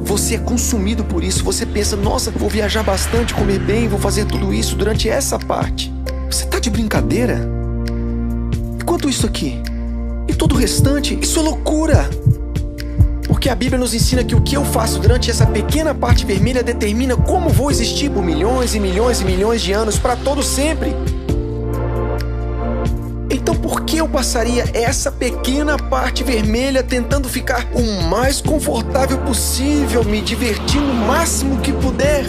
S3: Você é consumido por isso, você pensa, nossa, vou viajar bastante, comer bem, vou fazer tudo isso durante essa parte. Você tá de brincadeira? E quanto isso aqui? E todo o restante? Isso é loucura! Porque a Bíblia nos ensina que o que eu faço durante essa pequena parte vermelha determina como vou existir por milhões e milhões e milhões de anos para todo sempre. Então por que eu passaria essa pequena parte vermelha tentando ficar o mais confortável possível, me divertindo o máximo que puder?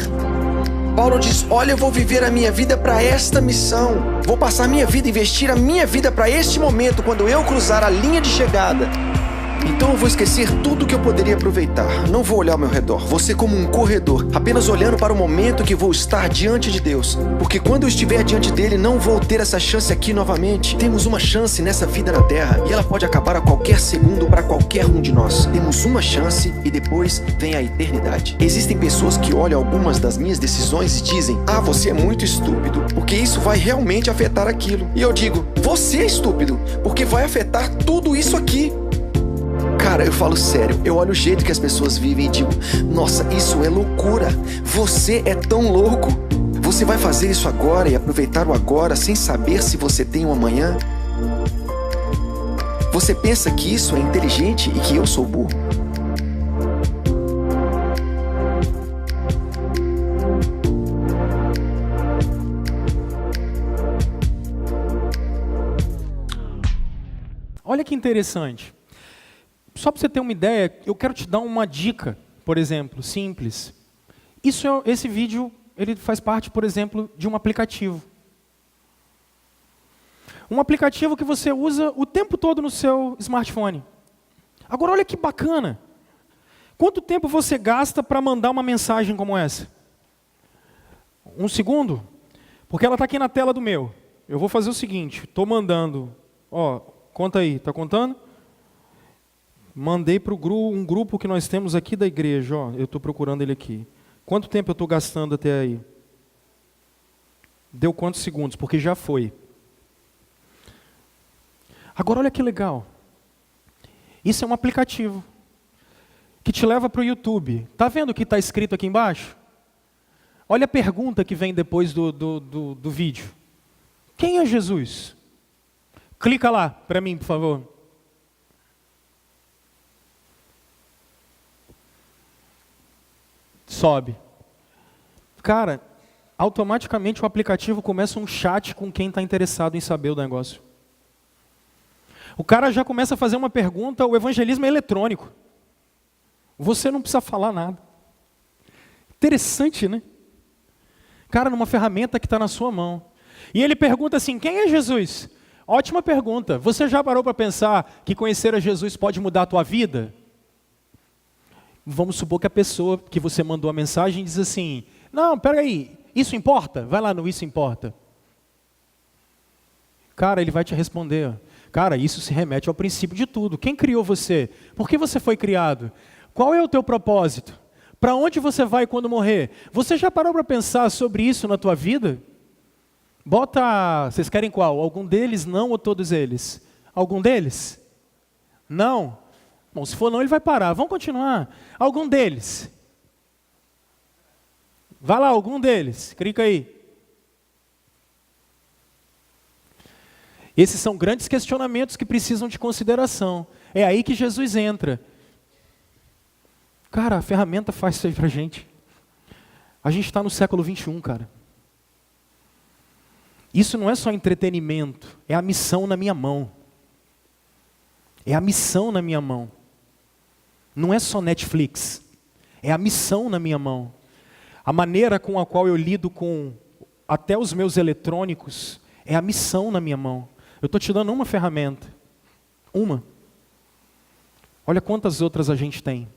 S3: Paulo diz, olha, eu vou viver a minha vida para esta missão. Vou passar a minha vida, investir a minha vida para este momento, quando eu cruzar a linha de chegada. Então eu vou esquecer tudo que eu poderia aproveitar. Não vou olhar ao meu redor. Vou ser como um corredor, apenas olhando para o momento que vou estar diante de Deus. Porque quando eu estiver diante dele, não vou ter essa chance aqui novamente. Temos uma chance nessa vida na Terra e ela pode acabar a qualquer segundo para qualquer um de nós. Temos uma chance e depois vem a eternidade. Existem pessoas que olham algumas das minhas decisões e dizem, ah, você é muito estúpido, porque isso vai realmente afetar aquilo. E eu digo, você é estúpido, porque vai afetar tudo isso aqui. Cara, eu falo sério, eu olho o jeito que as pessoas vivem e digo, nossa, isso é loucura, você é tão louco. Você vai fazer isso agora e aproveitar o agora sem saber se você tem um amanhã? Você pensa que isso é inteligente e que eu sou burro?
S2: Olha que interessante. Só para você ter uma ideia, eu quero te dar uma dica, por exemplo, simples. Esse vídeo, ele faz parte, por exemplo, de um aplicativo. Um aplicativo que você usa o tempo todo no seu smartphone. Agora olha que bacana. Quanto tempo você gasta para mandar uma mensagem como essa? 1 segundo? Porque ela está aqui na tela do meu. Eu vou fazer o seguinte, estou mandando. Ó, conta aí, está contando? Mandei para um grupo que nós temos aqui da igreja. Ó, eu estou procurando ele aqui. Quanto tempo eu estou gastando até aí? Deu quantos segundos? Porque já foi. Agora olha que legal. Isso é um aplicativo que te leva para o YouTube. Está vendo o que está escrito aqui embaixo? Olha a pergunta que vem depois do vídeo. Quem é Jesus? Clica lá para mim, por favor. Sobe. Cara, automaticamente o aplicativo começa um chat com quem está interessado em saber o negócio. O cara já começa a fazer uma pergunta, o evangelismo é eletrônico. Você não precisa falar nada. Interessante, né? Cara, numa ferramenta que está na sua mão. E ele pergunta assim, quem é Jesus? Ótima pergunta. Você já parou para pensar que conhecer a Jesus pode mudar a tua vida? Vamos supor que a pessoa que você mandou a mensagem diz assim, não, peraí, isso importa? Vai lá no Isso Importa. Cara, ele vai te responder, cara, isso se remete ao princípio de tudo. Quem criou você? Por que você foi criado? Qual é o teu propósito? Para onde você vai quando morrer? Você já parou para pensar sobre isso na tua vida? Bota, vocês querem qual? Algum deles não ou todos eles? Algum deles? Não? Bom, se for não, ele vai parar. Vamos continuar. Algum deles? Vai lá, algum deles. Clica aí. Esses são grandes questionamentos que precisam de consideração. É aí que Jesus entra. Cara, a ferramenta faz isso aí pra gente. A gente está no século 21, cara. Isso não é só entretenimento, é a missão na minha mão. É a missão na minha mão. Não é só Netflix, é a missão na minha mão. A maneira com a qual eu lido com até os meus eletrônicos é a missão na minha mão. Eu estou te dando uma ferramenta. Uma. Olha quantas outras a gente tem.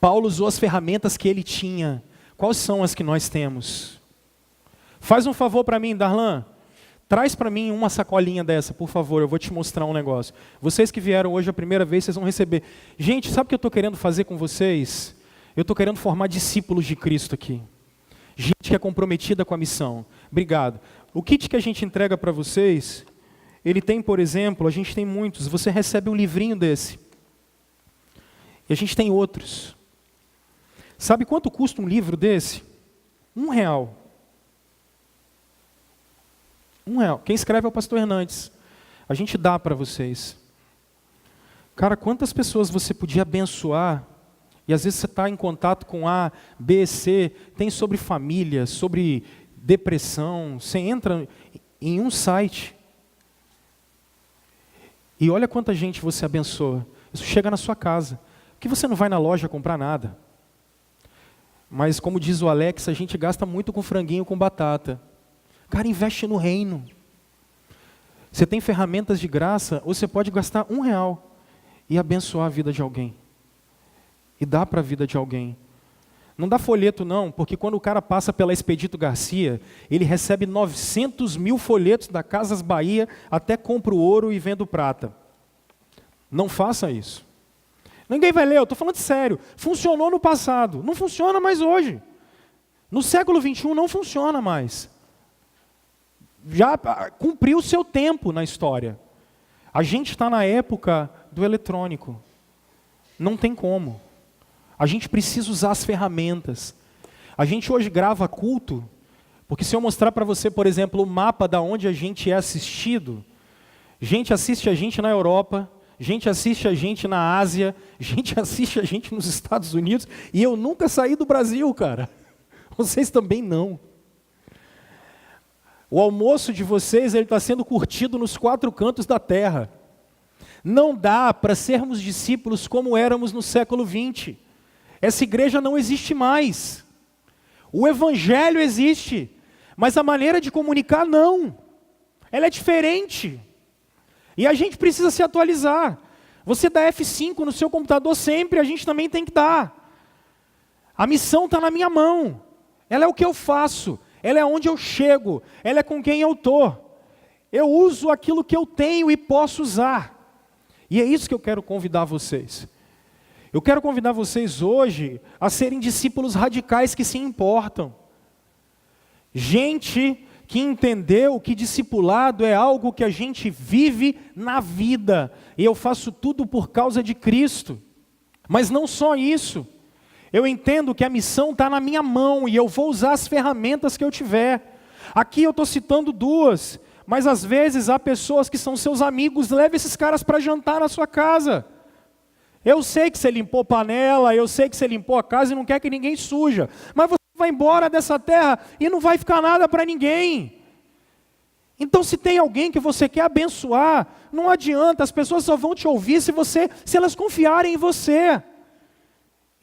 S2: Paulo usou as ferramentas que ele tinha. Quais são as que nós temos? Faz um favor para mim, Darlan. Traz para mim uma sacolinha dessa, por favor. Eu vou te mostrar um negócio. Vocês que vieram hoje a primeira vez, vocês vão receber. Gente, sabe o que eu estou querendo fazer com vocês? Eu estou querendo formar discípulos de Cristo aqui. Gente que é comprometida com a missão. Obrigado. O kit que a gente entrega para vocês, ele tem, por exemplo, a gente tem muitos. Você recebe um livrinho desse. E a gente tem outros. Sabe quanto custa um livro desse? R$1. R$1. Quem escreve é o pastor Hernandes. A gente dá para vocês. Cara, quantas pessoas você podia abençoar? E às vezes você está em contato com A, B, C. Tem sobre família, sobre depressão. Você entra em um site. E olha quanta gente você abençoa. Isso chega na sua casa. Porque você não vai na loja comprar nada. Mas como diz o Alex, a gente gasta muito com franguinho com batata. Cara, investe no reino. Você tem ferramentas de graça, ou você pode gastar R$1 e abençoar a vida de alguém. E dar para a vida de alguém. Não dá folheto não, porque quando o cara passa pela Expedito Garcia, ele recebe 900 mil folhetos da Casas Bahia, até compra o ouro e vende o prata. Não faça isso. Ninguém vai ler, eu estou falando sério. Funcionou no passado, não funciona mais hoje. No século 21 não funciona mais. Já cumpriu o seu tempo na história. A gente está na época do eletrônico. Não tem como. A gente precisa usar as ferramentas. A gente hoje grava culto, porque se eu mostrar para você, por exemplo, o mapa da onde a gente é assistido, gente assiste a gente na Europa, gente assiste a gente na Ásia, gente assiste a gente nos Estados Unidos, e eu nunca saí do Brasil, cara. Vocês também não. O almoço de vocês está sendo curtido nos 4 cantos da terra. Não dá para sermos discípulos como éramos no século 20. essa igreja não existe mais. O evangelho existe, mas a maneira de comunicar não. Ela é diferente. E a gente precisa se atualizar. Você dá F5 no seu computador sempre, a gente também tem que dar. A missão está na minha mão. Ela é o que eu faço. Ela é onde eu chego. Ela é com quem eu estou. Eu uso aquilo que eu tenho e posso usar. E é isso que eu quero convidar vocês. Eu quero convidar vocês hoje a serem discípulos radicais que se importam. Gente que entendeu que discipulado é algo que a gente vive na vida. E eu faço tudo por causa de Cristo. Mas não só isso. Eu entendo que a missão está na minha mão e eu vou usar as ferramentas que eu tiver. Aqui eu estou citando duas, mas às vezes há pessoas que são seus amigos, leve esses caras para jantar na sua casa. Eu sei que você limpou panela, eu sei que você limpou a casa e não quer que ninguém suja, mas você vai embora dessa terra e não vai ficar nada para ninguém. Então se tem alguém que você quer abençoar, não adianta, as pessoas só vão te ouvir se elas confiarem em você.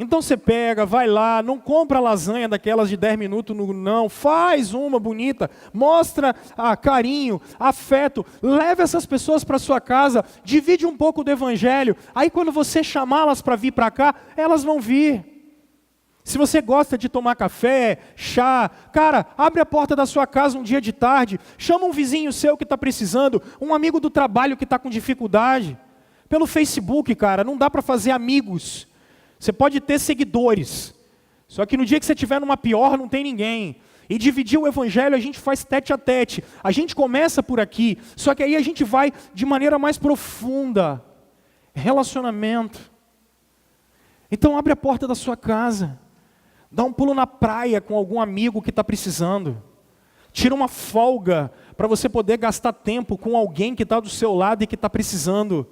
S2: Então você pega, vai lá, não compra lasanha daquelas de 10 minutos, não, faz uma bonita, mostra carinho, afeto, leva essas pessoas para sua casa, divide um pouco do evangelho, aí quando você chamá-las para vir para cá, elas vão vir. Se você gosta de tomar café, chá, cara, abre a porta da sua casa um dia de tarde, chama um vizinho seu que está precisando, um amigo do trabalho que está com dificuldade. Pelo Facebook, cara, não dá para fazer amigos. Você pode ter seguidores, só que no dia que você estiver numa pior, não tem ninguém. E dividir o evangelho a gente faz tete a tete. A gente começa por aqui, só que aí a gente vai de maneira mais profunda. Relacionamento. Então abre a porta da sua casa. Dá um pulo na praia com algum amigo que está precisando. Tira uma folga para você poder gastar tempo com alguém que está do seu lado e que está precisando.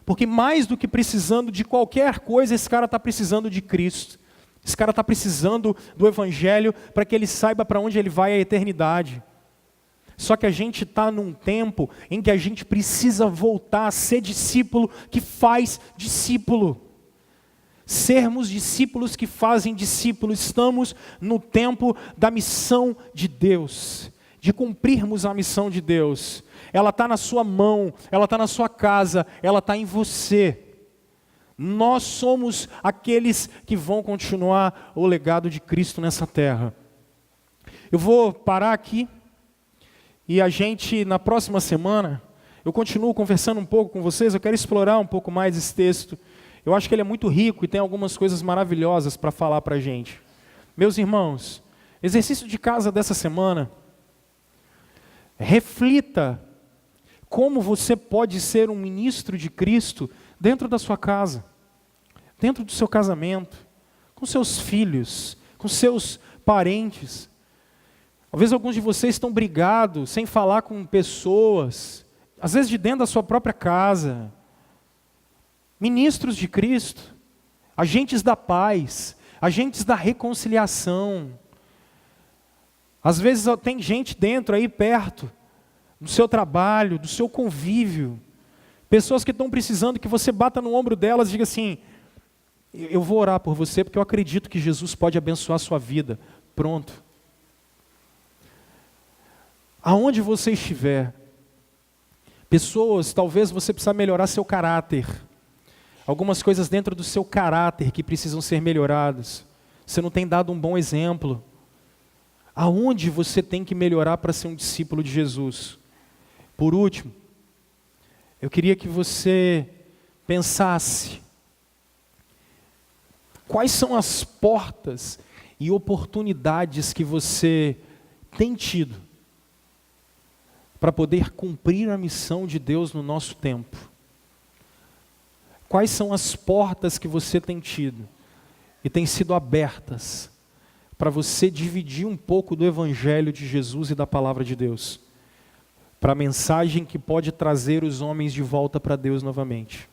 S2: Porque mais do que precisando de qualquer coisa, esse cara está precisando de Cristo. Esse cara está precisando do Evangelho para que ele saiba para onde ele vai a eternidade. Só que a gente está num tempo em que a gente precisa voltar a ser discípulo que faz discípulo. Sermos discípulos que fazem discípulos. Estamos no tempo da missão de Deus. De cumprirmos a missão de Deus. Ela está na sua mão, ela está na sua casa, ela está em você. Nós somos aqueles que vão continuar o legado de Cristo nessa terra. Eu vou parar aqui e a gente, na próxima semana, eu continuo conversando um pouco com vocês, eu quero explorar um pouco mais esse texto. Eu acho que ele é muito rico e tem algumas coisas maravilhosas para falar para a gente. Meus irmãos, exercício de casa dessa semana, reflita como você pode ser um ministro de Cristo dentro da sua casa, dentro do seu casamento, com seus filhos, com seus parentes. Talvez alguns de vocês estão brigados, sem falar com pessoas, às vezes de dentro da sua própria casa. Ministros de Cristo, agentes da paz, agentes da reconciliação. Às vezes tem gente dentro aí perto, do seu trabalho, do seu convívio, pessoas que estão precisando que você bata no ombro delas e diga assim, eu vou orar por você porque eu acredito que Jesus pode abençoar a sua vida. Pronto. Aonde você estiver, pessoas, talvez você precisa melhorar seu caráter, algumas coisas dentro do seu caráter que precisam ser melhoradas, você não tem dado um bom exemplo. Aonde você tem que melhorar para ser um discípulo de Jesus? Por último, eu queria que você pensasse quais são as portas e oportunidades que você tem tido para poder cumprir a missão de Deus no nosso tempo. Quais são as portas que você tem tido e têm sido abertas para você dividir um pouco do Evangelho de Jesus e da Palavra de Deus, para a mensagem que pode trazer os homens de volta para Deus novamente.